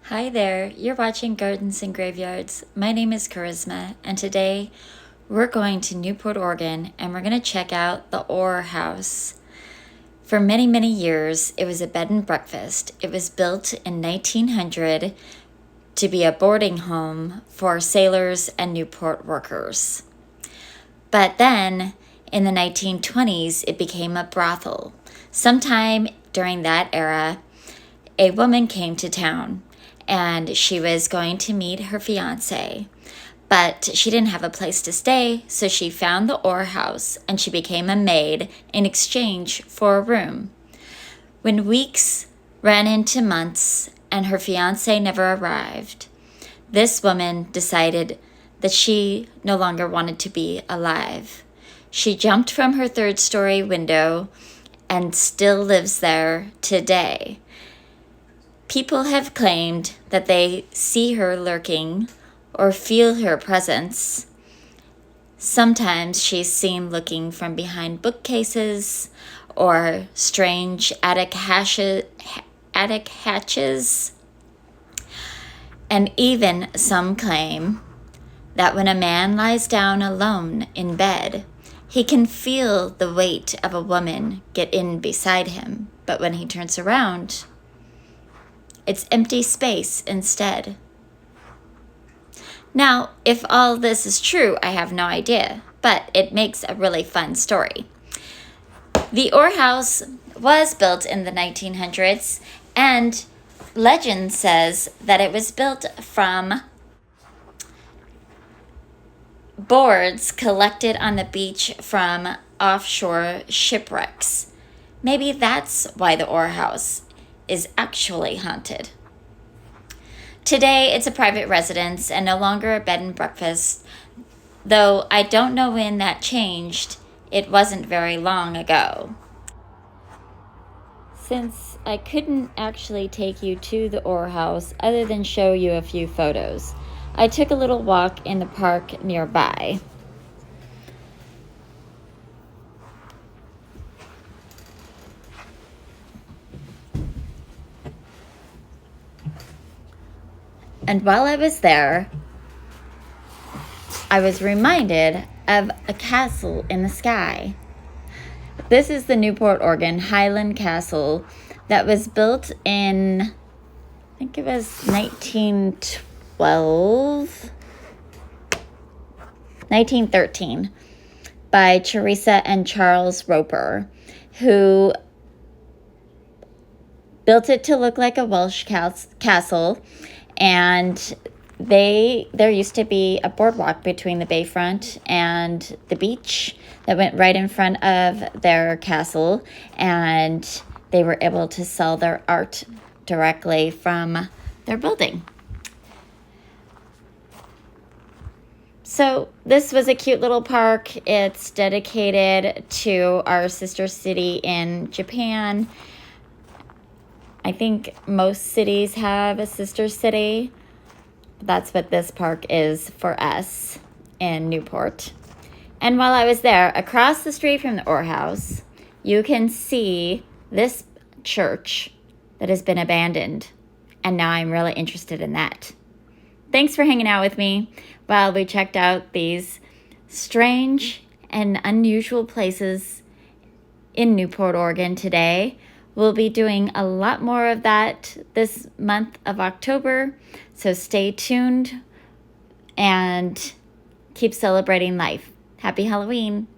Hi there, you're watching Gardens and Graveyards. My name is Charisma, and today we're going to Newport, Oregon, and we're going to check out the Oar House. For many, many years, it was a bed and breakfast. It was built in 1900 to be a boarding home for sailors and Newport workers. But then, in the 1920s, it became a brothel. Sometime during that era, a woman came to town and she was going to meet her fiance, but she didn't have a place to stay, so she found the Oar House and she became a maid in exchange for a room. When weeks ran into months and her fiance never arrived, this woman decided that she no longer wanted to be alive. She jumped from her third-story window and still lives there today. People have claimed that they see her lurking or feel her presence. Sometimes she's seen looking from behind bookcases or strange attic hatches. And even some claim that when a man lies down alone in bed, he can feel the weight of a woman get in beside him, but when he turns around, it's empty space instead. Now, if all this is true, I have no idea, but it makes a really fun story. The Oar House was built in the 1900s, and legend says that it was built from boards collected on the beach from offshore shipwrecks. Maybe that's why the Oar House is actually haunted. Today, it's a private residence and no longer a bed and breakfast, though I don't know when that changed. It wasn't very long ago. Since I couldn't actually take you to the Oar House other than show you a few photos, I took a little walk in the park nearby. And while I was there, I was reminded of a castle in the sky. This is the Newport, Oregon Highland Castle that was built in, I think it was 1913 by Teresa and Charles Roper, who built it to look like a Welsh castle. And there used to be a boardwalk between the bayfront and the beach that went right in front of their castle, and they were able to sell their art directly from their building. So this was a cute little park. It's dedicated to our sister city in Japan. I think most cities have a sister city. That's what this park is for us in Newport. And while I was there, across the street from the Oar House, you can see this church that has been abandoned. And now I'm really interested in that. Thanks for hanging out with me while we checked out these strange and unusual places in Newport, Oregon today. We'll be doing a lot more of that this month of October, so stay tuned and keep celebrating life. Happy Halloween!